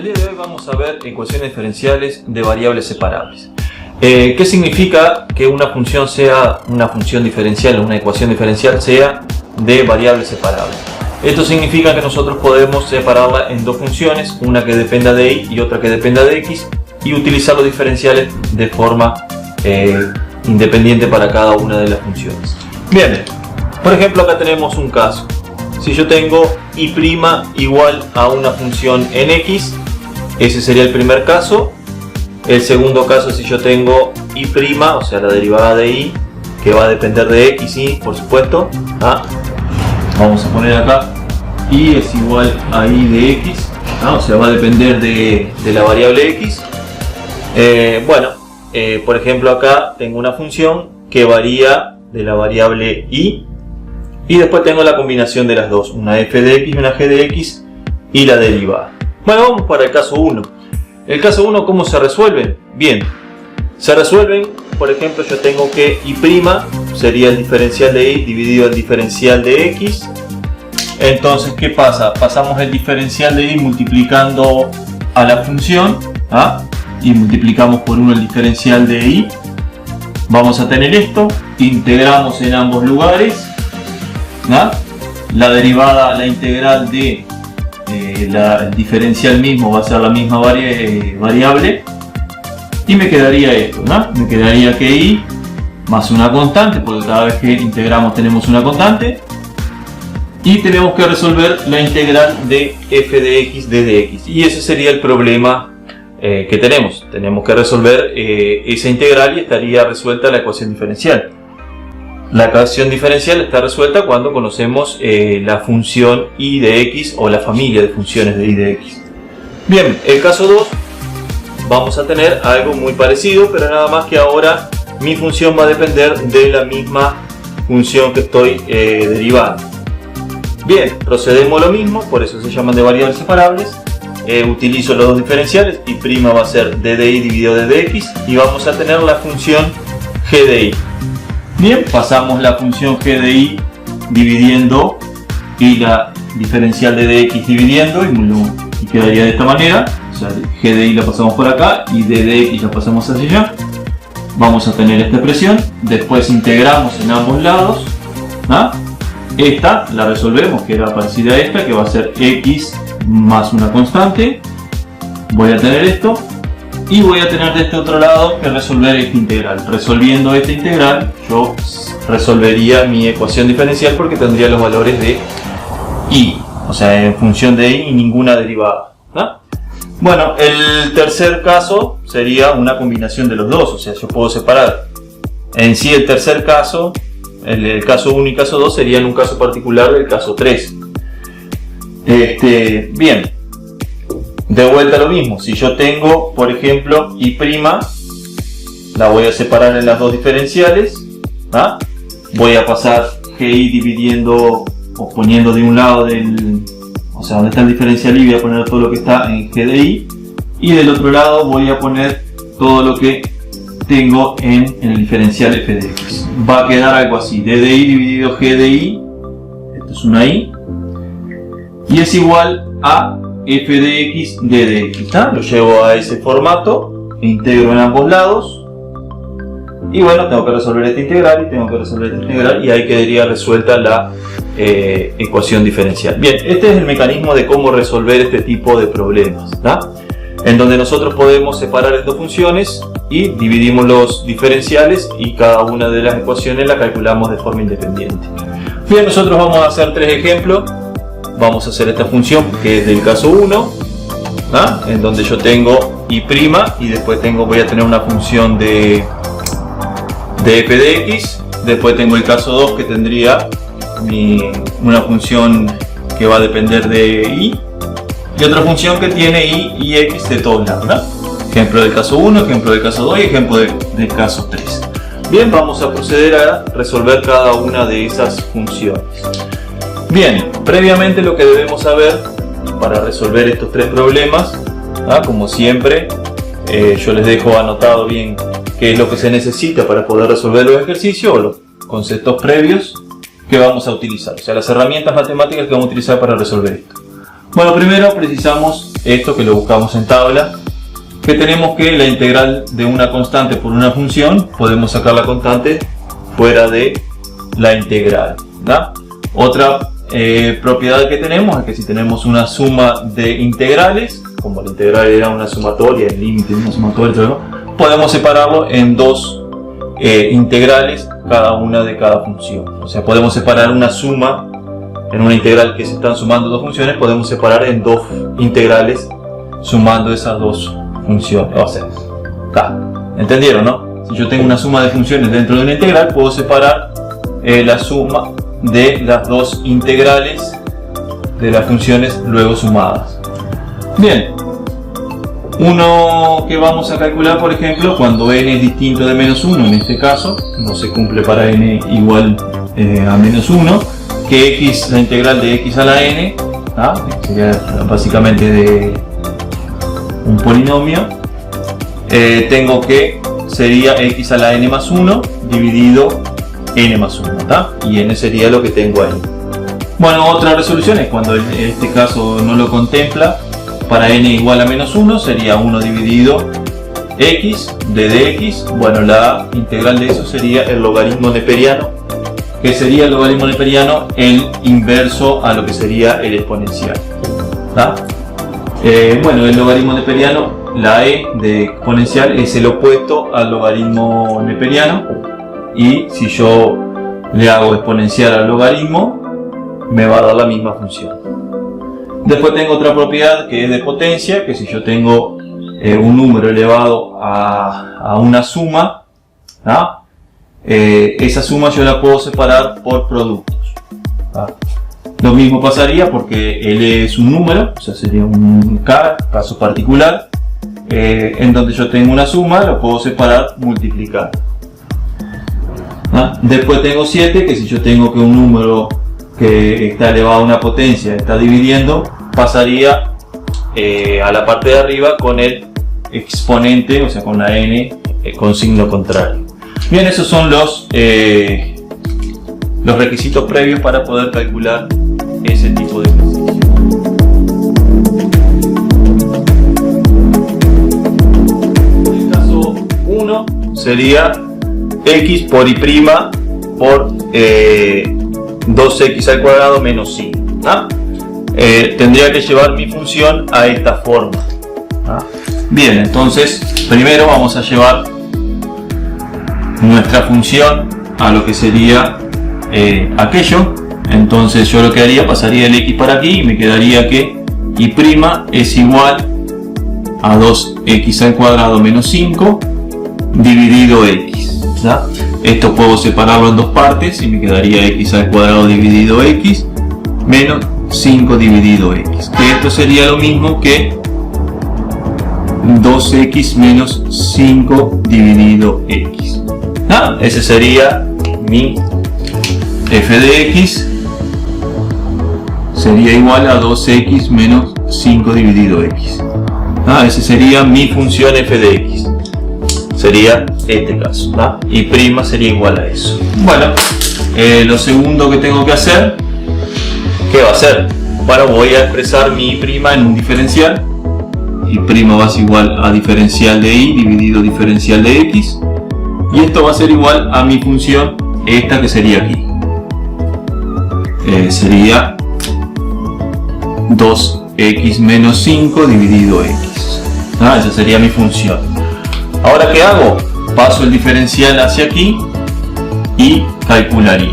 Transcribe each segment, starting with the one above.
el día de hoy vamos a ver ecuaciones diferenciales de variables separables. ¿Qué significa que una función sea una función diferencial o una ecuación diferencial sea de variables separables? Esto significa que nosotros podemos separarla en dos funciones, una que dependa de y y otra que dependa de x, y utilizar los diferenciales de forma independiente para cada una de las funciones. Bien, por ejemplo acá tenemos un caso. Si yo tengo y' igual a una función en x, ese sería el primer caso. El segundo caso, si yo tengo y', o sea la derivada de y, que va a depender de x, y por supuesto, vamos a poner acá y es igual a y de x, o sea va a depender de la variable x. Por ejemplo acá tengo una función que varía de la variable y después tengo la combinación de las dos, una f de x y una g de x y la derivada. Bueno, vamos para el caso 1. El caso 1, ¿cómo se resuelven? Bien, se resuelven, por ejemplo, yo tengo que y' sería el diferencial de y dividido el diferencial de x. Entonces, ¿qué pasa? Pasamos el diferencial de y multiplicando a la función, y multiplicamos por 1 el diferencial de y. Vamos a tener esto, integramos en ambos lugares. La derivada, la integral de el diferencial mismo va a ser la misma variable y me quedaría esto, me quedaría que y más una constante, porque cada vez que integramos tenemos una constante, y tenemos que resolver la integral de f de x d de x, y ese sería el problema que tenemos que resolver esa integral y estaría resuelta la ecuación diferencial. La ecuación diferencial está resuelta cuando conocemos la función y de x o la familia de funciones de y de x. Bien, el caso 2 vamos a tener algo muy parecido, pero nada más que ahora mi función va a depender de la misma función que estoy derivando. Bien, procedemos lo mismo, por eso se llaman de variables separables. Utilizo los dos diferenciales, y' va a ser d de y dividido d de x, y vamos a tener la función g de y. Bien, pasamos la función g de y dividiendo y la diferencial de dx dividiendo y quedaría de esta manera. O sea, g de y la pasamos por acá y d de x la pasamos hacia allá. Vamos a tener esta expresión. Después integramos en ambos lados. Esta la resolvemos, que era parecida a esta, que va a ser x más una constante. Voy a tener esto. Y voy a tener de este otro lado que resolver esta integral. Resolviendo esta integral, yo resolvería mi ecuación diferencial porque tendría los valores de y, o sea, en función de y ninguna derivada. Bueno, el tercer caso sería una combinación de los dos, o sea, yo puedo separar. En sí, el tercer caso, el caso 1 y caso 2 serían un caso particular del caso 3. Bien. De vuelta lo mismo, si yo tengo, por ejemplo, y', la voy a separar en las dos diferenciales. Voy a pasar gi dividiendo o poniendo de un lado o sea, donde está el diferencial y voy a poner todo lo que está en g de y del otro lado voy a poner todo lo que tengo en el diferencial f de x. Va a quedar algo así, d de y dividido g de y, esto es una y es igual a f de x d de x. Lo llevo a ese formato, integro en ambos lados y bueno, tengo que resolver esta integral y tengo que resolver esta integral y ahí quedaría resuelta la ecuación diferencial. Bien, este es el mecanismo de cómo resolver este tipo de problemas, en donde nosotros podemos separar estas funciones y dividimos los diferenciales y cada una de las ecuaciones la calculamos de forma independiente. Bien, nosotros vamos a hacer tres ejemplos. Vamos a hacer esta función que es del caso 1, en donde yo tengo y' y después voy a tener una función de f de x. Después tengo el caso 2 que tendría una función que va a depender de y otra función que tiene y x de todos lados. Ejemplo del caso 1, ejemplo del caso 2 y ejemplo del caso 3. Bien, vamos a proceder a resolver cada una de esas funciones. Bien, previamente lo que debemos saber para resolver estos tres problemas, como siempre, yo les dejo anotado bien qué es lo que se necesita para poder resolver los ejercicios o los conceptos previos que vamos a utilizar, o sea, las herramientas matemáticas que vamos a utilizar para resolver esto. Bueno, primero precisamos esto que lo buscamos en tabla, que tenemos que la integral de una constante por una función, podemos sacar la constante fuera de la integral, ¿verdad? Otra propiedad que tenemos es que si tenemos una suma de integrales, como la integral era una sumatoria, el límite de una sumatoria, podemos separarlo en dos integrales, cada una de cada función. O sea, podemos separar una suma en una integral que se están sumando dos funciones, podemos separar en dos integrales sumando esas dos funciones. O sea, acá, ¿entendieron, no? Si yo tengo una suma de funciones dentro de una integral, puedo separar la suma de las dos integrales de las funciones luego sumadas. Bien, uno que vamos a calcular, por ejemplo, cuando n es distinto de menos 1, en este caso, no se cumple para n igual a menos 1, que x, la integral de x a la n, sería básicamente de un polinomio, tengo que sería x a la n más 1 dividido n más 1, y n sería lo que tengo ahí. Bueno, otra resolución es cuando en este caso no lo contempla. Para n igual a menos 1 sería 1 dividido x de dx. Bueno, la integral de eso sería el logaritmo neperiano, que sería el logaritmo neperiano el inverso a lo que sería el exponencial. Bueno, el logaritmo neperiano, la e de exponencial es el opuesto al logaritmo neperiano, y si yo le hago exponencial al logaritmo me va a dar la misma función. Después tengo otra propiedad que es de potencia, que si yo tengo un número elevado a una suma, esa suma yo la puedo separar por productos. Lo mismo pasaría porque L es un número, o sea sería un caso particular, en donde yo tengo una suma, lo puedo separar multiplicando. Después tengo 7, que si yo tengo que un número que está elevado a una potencia está dividiendo, pasaría a la parte de arriba con el exponente, o sea con la n con signo contrario. Bien, esos son los requisitos previos para poder calcular ese tipo de ejercicio. El caso 1 sería x por y' por 2x al cuadrado menos 5. Tendría que llevar mi función a esta forma. Bien, entonces primero vamos a llevar nuestra función a lo que sería aquello. Entonces yo lo que haría, pasaría el x para aquí y me quedaría que y' es igual a 2x al cuadrado menos 5 dividido x. Esto puedo separarlo en dos partes y me quedaría x al cuadrado dividido x menos 5 dividido x, que esto sería lo mismo que 2x menos 5 dividido x. Ese sería mi f de x, sería igual a 2x menos 5 dividido x. Ese sería mi función f de x, sería este caso, y prima sería igual a eso. Bueno, lo segundo que tengo que hacer, ¿qué va a ser? Bueno, voy a expresar mi y' en un diferencial. Y' va a ser igual a diferencial de y dividido diferencial de x, y esto va a ser igual a mi función esta que sería aquí, sería 2x menos 5 dividido x. Esa sería mi función. Ahora, ¿qué hago? Paso el diferencial hacia aquí y calcularía.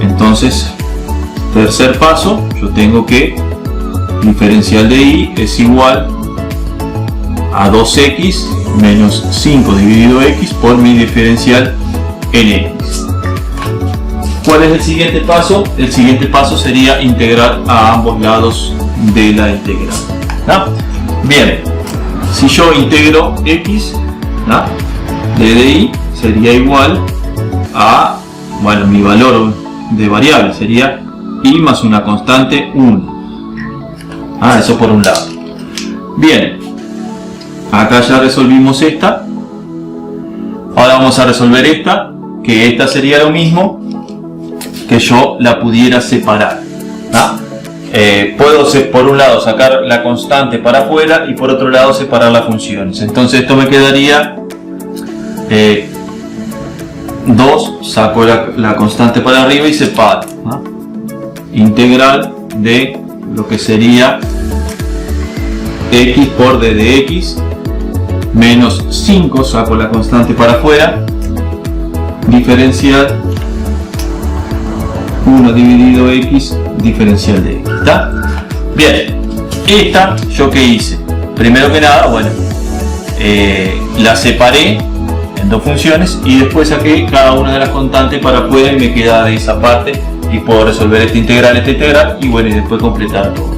Entonces, tercer paso, yo tengo que diferencial de y es igual a 2x menos 5 dividido x por mi diferencial en x. ¿Cuál es el siguiente paso? El siguiente paso sería integrar a ambos lados de la integral. Bien, si yo integro x, d de y sería igual a, bueno, mi valor de variable sería y más una constante 1. Eso por un lado. Bien, acá ya resolvimos esta. Ahora vamos a resolver esta, que esta sería lo mismo que yo la pudiera separar. puedo por un lado sacar la constante para afuera y por otro lado separar las funciones. Entonces esto me quedaría 2, saco la constante para arriba y separo, ¿no? Integral de lo que sería x por d de x menos 5, saco la constante para afuera, diferencial 1 dividido x diferencial de x. ¿Está? Bien, esta yo que hice, primero que nada, bueno, la separé en dos funciones y después saqué cada una de las constantes para afuera y me queda de esa parte y puedo resolver esta integral y bueno, y después completar todo.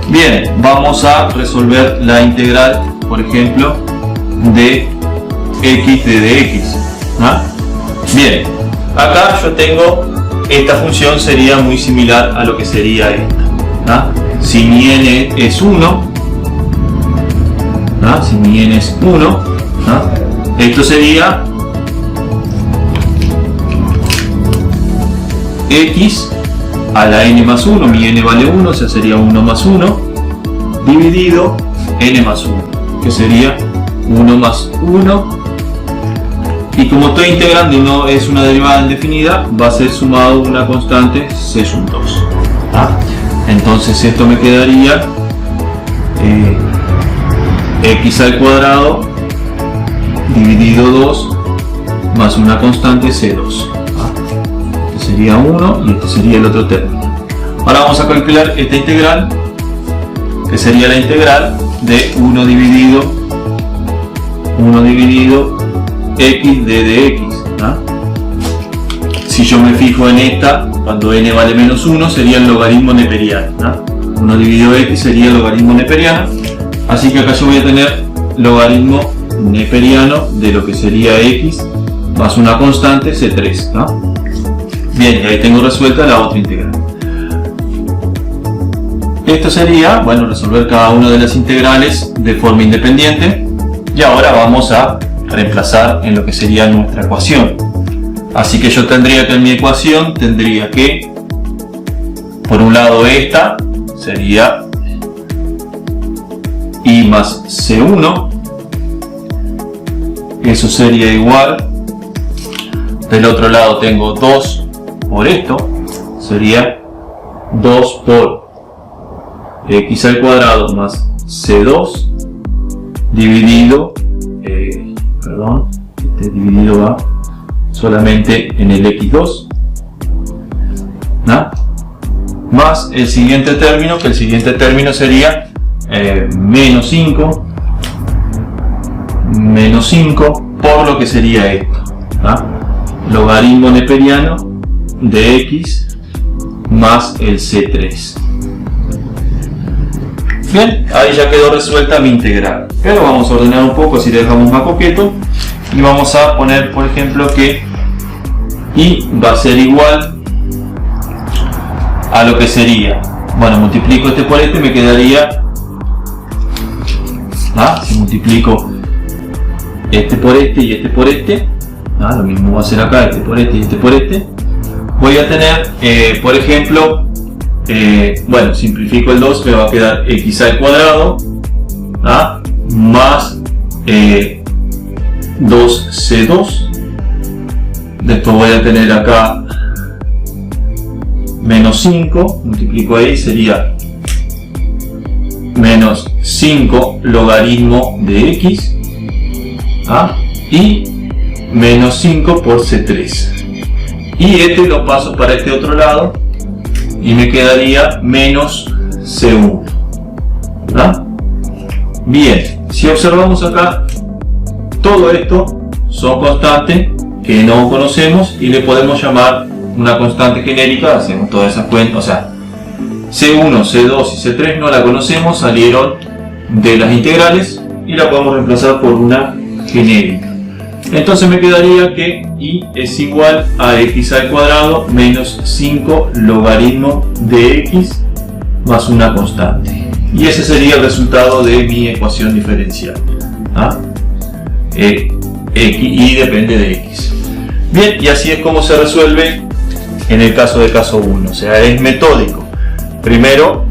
Bien, vamos a resolver la integral, por ejemplo, de x de dx. ¿Ah? Bien, acá yo tengo esta función, sería muy similar a lo que sería esta. ¿Ah? Si mi n es 1, ¿ah? Si mi n es 1, ¿ah? Esto sería x a la n más 1, mi n vale 1, o sea sería 1 más 1, dividido n más 1, que sería 1 más 1, y como estoy integrando y no es una derivada indefinida, va a ser sumado una constante c sub 2. ¿Ah? Entonces esto me quedaría x al cuadrado dividido 2 más una constante c2. Este sería 1 y este sería el otro término. Ahora vamos a calcular esta integral, que sería la integral de 1 dividido x de dx. Si yo me fijo en esta, cuando n vale menos 1 sería el logaritmo neperiano. 1 dividido x sería el logaritmo neperiano, así que acá yo voy a tener logaritmo neperiano de lo que sería x más una constante c3. Bien, y ahí tengo resuelta la otra integral. Esto sería, bueno, resolver cada una de las integrales de forma independiente, y ahora vamos a reemplazar en lo que sería nuestra ecuación. Así que yo tendría que en mi ecuación tendría que, por un lado, esta sería y más c1, eso sería igual, del otro lado tengo 2 por esto, sería 2 por x al cuadrado más c2 dividido, este dividido va solamente en el x2, ¿no? Más el siguiente término, que el siguiente término sería menos 5 por lo que sería esto, ¿no? Logaritmo neperiano de x más el c3. Bien, ahí ya quedó resuelta mi integral, pero vamos a ordenar un poco, así le dejamos más coqueto, y vamos a poner, por ejemplo, que y va a ser igual a lo que sería, bueno, multiplico este por este, me quedaría, si multiplico este por este y este por este, lo mismo va a ser acá, este por este y este por este, voy a tener, por ejemplo, bueno, simplifico el 2, me va a quedar x al cuadrado más 2c2. Después voy a tener acá menos 5, multiplico ahí, sería menos 5 logaritmo de x, y menos 5 por c3. Y este lo paso para este otro lado y me quedaría menos c1. Bien, si observamos acá, todo esto son constantes que no conocemos y le podemos llamar una constante genérica. Hacemos todas esas cuentas, o sea, C1, C2 y C3 no la conocemos, salieron de las integrales y la podemos reemplazar por una genérica. Entonces me quedaría que y es igual a x al cuadrado menos 5 logaritmo de x más una constante. Y ese sería el resultado de mi ecuación diferencial. Y depende de x. Bien, y así es como se resuelve en el caso de caso 1. O sea, es metódico. primero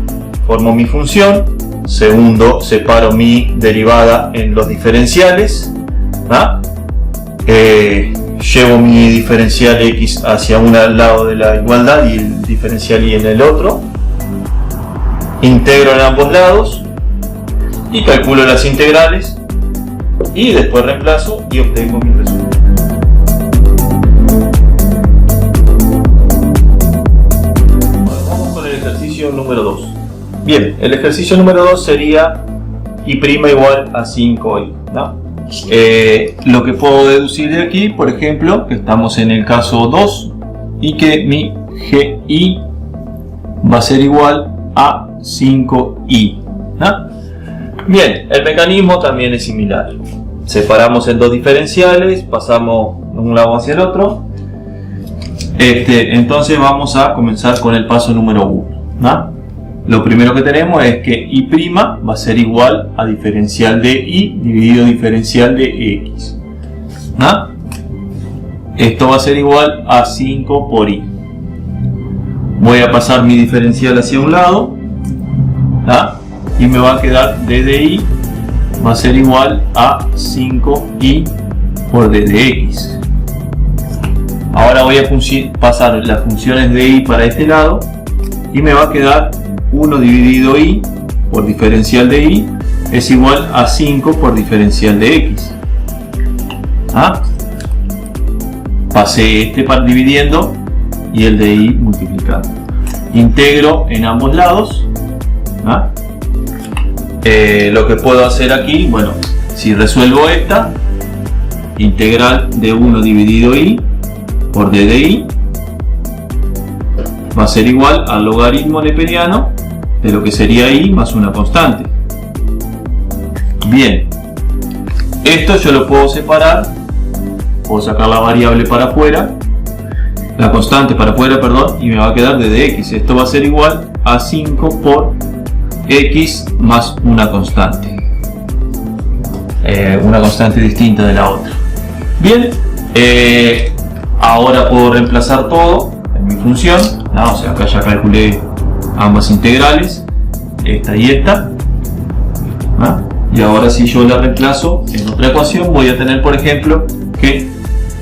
formo mi función, segundo separo mi derivada en los diferenciales, ¿ah? Llevo mi diferencial x hacia un lado de la igualdad y el diferencial y en el otro, integro en ambos lados y calculo las integrales y después reemplazo y obtengo mi resultado. Vamos con el ejercicio número 2. Bien, el ejercicio número 2 sería y' igual a 5i, ¿no? Lo que puedo deducir de aquí, por ejemplo, que estamos en el caso 2 y que mi GI va a ser igual a 5i, ¿no? Bien, el mecanismo también es similar. Separamos en dos diferenciales, pasamos de un lado hacia el otro. Entonces vamos a comenzar con el paso número 1, ¿no? Lo primero que tenemos es que y' va a ser igual a diferencial de y dividido diferencial de x, ¿no? Esto va a ser igual a 5 por i. Voy a pasar mi diferencial hacia un lado, ¿no? Y me va a quedar d de i va a ser igual a 5i por d de x. Ahora voy a pasar las funciones de i para este lado y me va a quedar 1 dividido i por diferencial de i es igual a 5 por diferencial de x. ¿Ah? Pasé este dividiendo y el de i multiplicando. Integro en ambos lados. ¿Ah? Lo que puedo hacer aquí, bueno, si resuelvo esta, integral de 1 dividido i por d de i va a ser igual al logaritmo neperiano de lo que sería i más una constante. Bien, esto yo lo puedo separar, puedo sacar la variable para afuera, la constante para afuera, perdón, y me va a quedar d de x. Esto va a ser igual a 5 por x más una constante distinta de la otra. Bien, ahora puedo reemplazar todo en mi función, ¿no? O sea, acá ya calculé ambas integrales, esta y esta, ¿no? Y ahora si yo la reemplazo en otra ecuación voy a tener, por ejemplo, que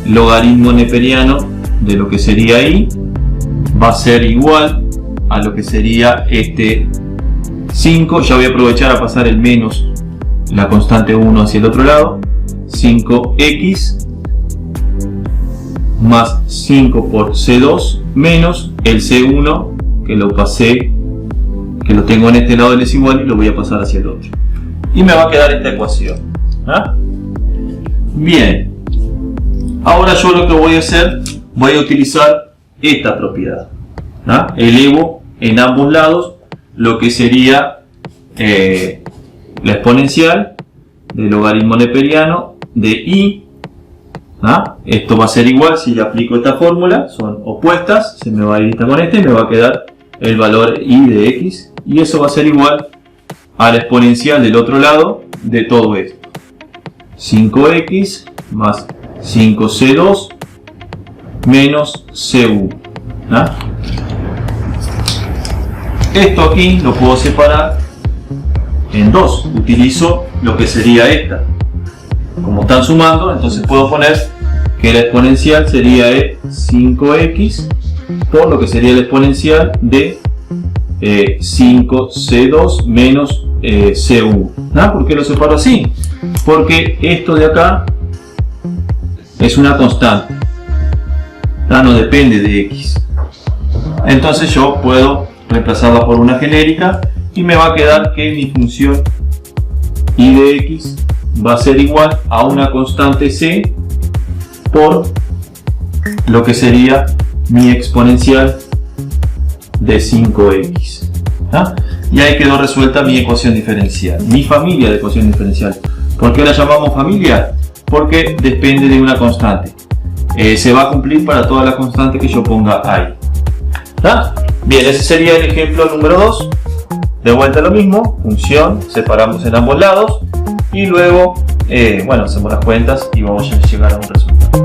logaritmo neperiano de lo que sería i va a ser igual a lo que sería 5, ya voy a aprovechar a pasar el menos la constante 1 hacia el otro lado, 5x más 5 por C2 menos el C1 que lo pasé, que lo tengo en este lado del desigual y lo voy a pasar hacia el otro. Y me va a quedar esta ecuación. ¿Ah? Bien. Ahora yo lo que voy a hacer, voy a utilizar esta propiedad. ¿Ah? Elevo en ambos lados lo que sería la exponencial del logaritmo neperiano de i. ¿Ah? Esto va a ser igual si le aplico esta fórmula, son opuestas, se me va a ir esta con esta y me va a quedar el valor i de x, y eso va a ser igual a la exponencial del otro lado de todo esto, 5x más 5c2 menos c1. ¿Ah? Esto aquí lo puedo separar en dos, utilizo lo que sería esta. Como están sumando, entonces puedo poner que la exponencial sería de 5x por lo que sería la exponencial de 5c2 menos c1. ¿Ah? ¿Por qué lo separo así? Porque esto de acá es una constante, ¿ah? No depende de x. Entonces yo puedo reemplazarla por una genérica y me va a quedar que mi función y de x va a ser igual a una constante c por lo que sería mi exponencial de 5x. ¿Ah? Y ahí quedó resuelta mi ecuación diferencial, mi familia de ecuación diferencial. ¿Por qué la llamamos familia? Porque depende de una constante. Se va a cumplir para todas las constantes que yo ponga ahí. ¿Ah? Bien, ese sería el ejemplo número 2. De vuelta lo mismo, función, separamos en ambos lados y luego, bueno, hacemos las cuentas y vamos a llegar a un resultado.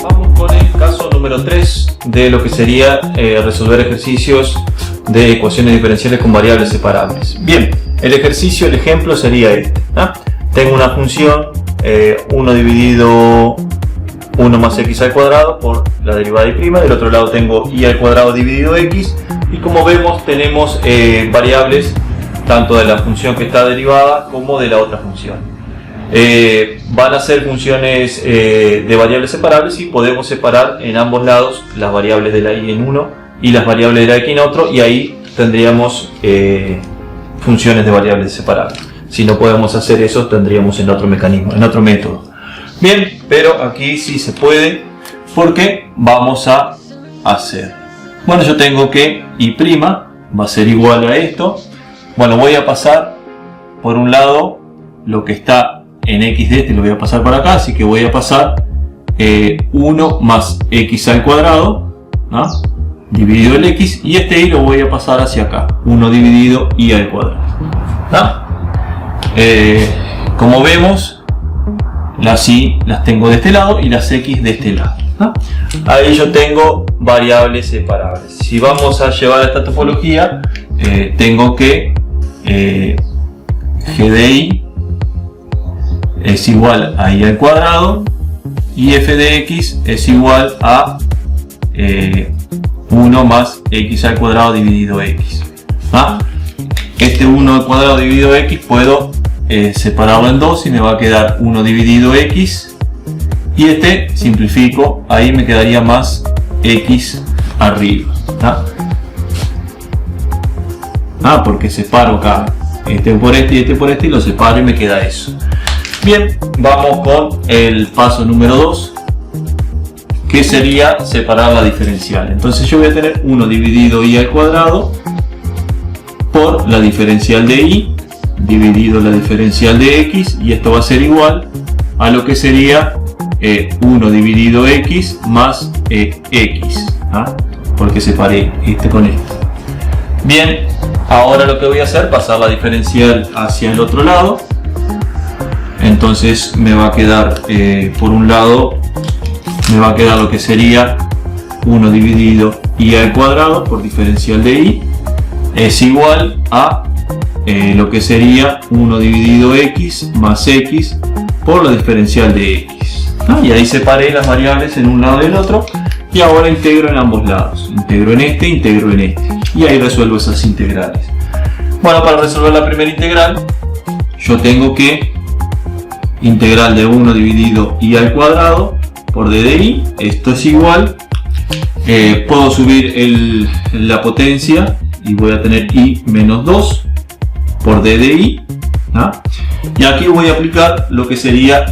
Vamos con el caso de lo que sería resolver ejercicios de ecuaciones diferenciales con variables separables. Bien, el ejercicio, el ejemplo sería este, ¿no? Tengo una función 1 dividido 1 más x al cuadrado por la derivada y prima, del otro lado tengo y al cuadrado dividido x, y como vemos tenemos variables tanto de la función que está derivada como de la otra función. Van a ser funciones de variables separables y podemos separar en ambos lados las variables de la y en uno y las variables de la x en otro, y ahí tendríamos funciones de variables separables. Si no podemos hacer eso, tendríamos en otro mecanismo, en otro método. Bien, pero aquí sí se puede, porque vamos a hacer, bueno, yo tengo que y' va a ser igual a esto. Bueno, voy a pasar por un lado lo que está en x de este, lo voy a pasar para acá, así que voy a pasar 1 más x al cuadrado, ¿no? Dividido el x, y este y lo voy a pasar hacia acá, 1 dividido y al cuadrado, ¿no? Como vemos, las y las tengo de este lado y las x de este lado, ¿no? Ahí yo tengo variables separables. Si vamos a llevar esta topología, tengo que g de y es igual a y al cuadrado y f de x es igual a 1 más x al cuadrado dividido x. ¿Ah? Este 1 al cuadrado dividido x puedo separarlo en dos y me va a quedar 1 dividido x, y este simplifico, ahí me quedaría más x arriba. Porque separo acá este por este y este por este, y lo separo y me queda eso. Bien, vamos con el paso número 2, que sería separar la diferencial. Entonces yo voy a tener 1 dividido y al cuadrado por la diferencial de y dividido la diferencial de x, y esto va a ser igual a lo que sería 1 dividido x más x, porque separé este con este. Bien, ahora lo que voy a hacer es pasar la diferencial hacia el otro lado. Entonces me va a quedar por un lado me va a quedar lo que sería 1 dividido y al cuadrado por diferencial de y es igual a lo que sería 1 dividido x más x por la diferencial de x. Y ahí separé las variables en un lado y en el otro, y ahora integro en ambos lados, integro en este, integro en este, y ahí resuelvo esas integrales. Bueno, para resolver la primera integral yo tengo que integral de 1 dividido y al cuadrado por d de y, esto es igual, puedo subir la potencia y voy a tener y menos 2 por d de y, y aquí voy a aplicar lo que sería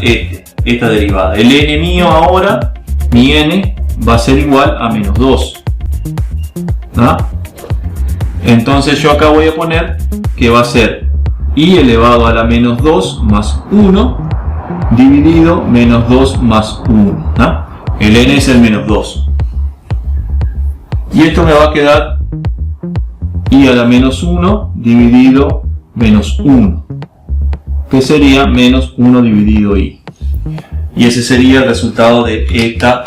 esta derivada. El n mío ahora, mi n va a ser igual a menos 2, entonces yo acá voy a poner que va a ser y elevado a la menos 2 más 1 dividido menos 2 más 1. El n es el menos 2. Y esto me va a quedar y a la menos 1 dividido menos 1, que sería menos 1 dividido y. Y ese sería el resultado de esta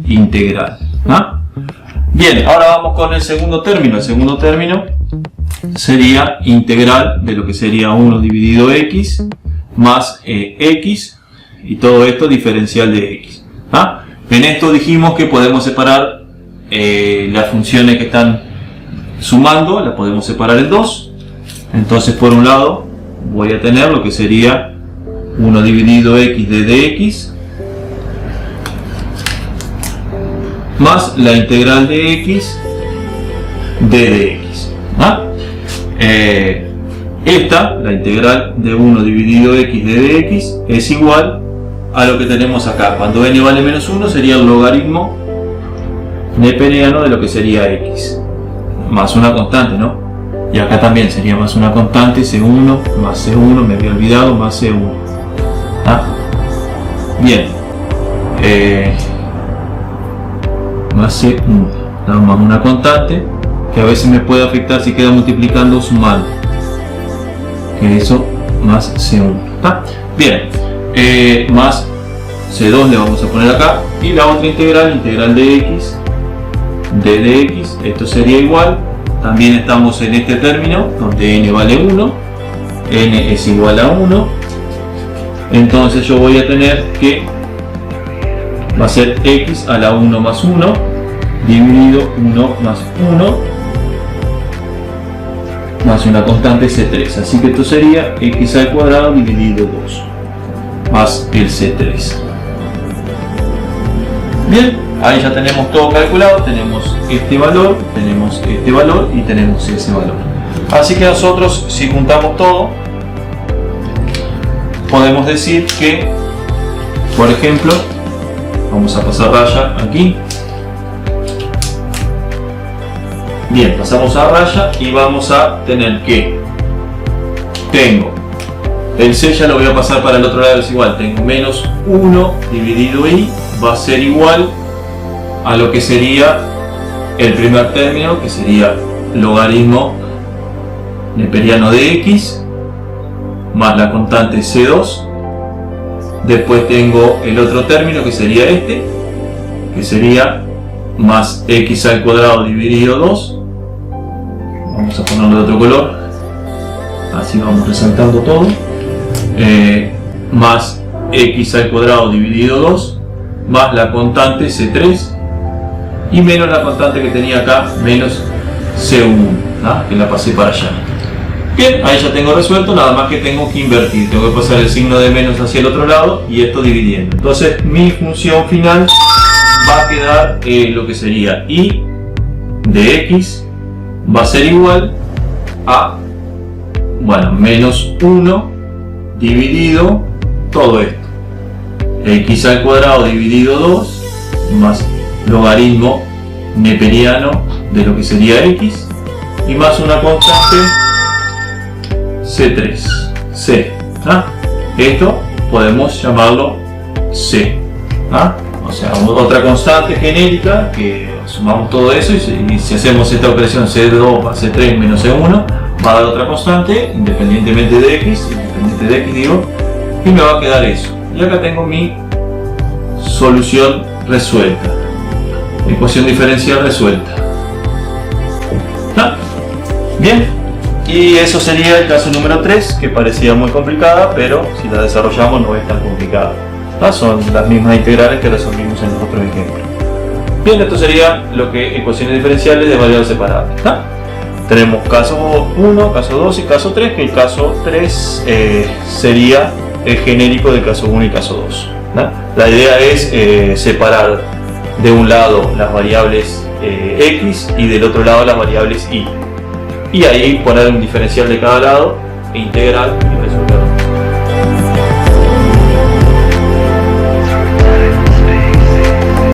integral. Bien, ahora vamos con el segundo término. El segundo término sería integral de lo que sería 1 dividido x más x, y todo esto diferencial de x. En esto dijimos que podemos separar las funciones que están sumando, las podemos separar en dos. Entonces por un lado voy a tener lo que sería 1 dividido x de dx más la integral de x de dx. Esta, la integral de 1 dividido x de dx, es igual a lo que tenemos acá. Cuando n vale menos 1 sería el logaritmo neperiano de lo que sería x, más una constante, ¿no? Y acá también sería más una constante, c1 más c1, me había olvidado, más c1. Bien, más c1, más una constante que a veces me puede afectar si queda multiplicando o sumando, que eso más c1. Bien, más c2 le vamos a poner acá, y la otra integral, integral de x d de x, esto sería igual, también estamos en este término donde n vale 1, n es igual a 1, entonces yo voy a tener que va a ser x a la 1 más 1 dividido 1 más 1 más una constante c3, así que esto sería x al cuadrado dividido 2 más el c3. Bien, ahí ya tenemos todo calculado, tenemos este valor y tenemos ese valor. Así que nosotros, si juntamos todo, podemos decir que, por ejemplo, vamos a pasar raya aquí. Bien, pasamos a raya y vamos a tener que tengo el c, ya lo voy a pasar para el otro lado, es igual, tengo menos 1 dividido i va a ser igual a lo que sería el primer término, que sería logaritmo neperiano de x más la constante c2. Después tengo el otro término que sería este, que sería más x al cuadrado dividido 2. Vamos a ponerlo de otro color, así vamos resaltando todo. Más x al cuadrado dividido 2 más la constante c3 y menos la constante que tenía acá, menos c1, ¿no? Que la pasé para allá. Bien, ahí ya tengo resuelto, nada más que tengo que invertir, tengo que pasar el signo de menos hacia el otro lado y esto dividiendo. Entonces mi función final va a quedar lo que sería y de x va a ser igual a, bueno, menos 1 dividido todo esto, x al cuadrado dividido 2 más logaritmo neperiano de lo que sería x y más una constante c3, c, ¿ah? Esto podemos llamarlo c, ¿ah? O sea, otra constante genérica que sumamos todo eso y si hacemos esta operación c2 más c3 menos c1 va a dar otra constante independientemente de x, digo, y me va a quedar eso. Y acá tengo mi solución resuelta, ecuación diferencial resuelta. ¿Ah? Bien, y eso sería el caso número 3, que parecía muy complicada, pero si la desarrollamos no es tan complicada. ¿Ah? Son las mismas integrales que resolvimos en los otros ejemplos. Bien, esto sería lo que ecuaciones diferenciales de variables separables. ¿Ah? Tenemos caso 1, caso 2 y caso 3, que el caso 3 sería el genérico del caso 1 y caso 2. ¿No? La idea es separar de un lado las variables x y del otro lado las variables y ahí poner un diferencial de cada lado e integrar.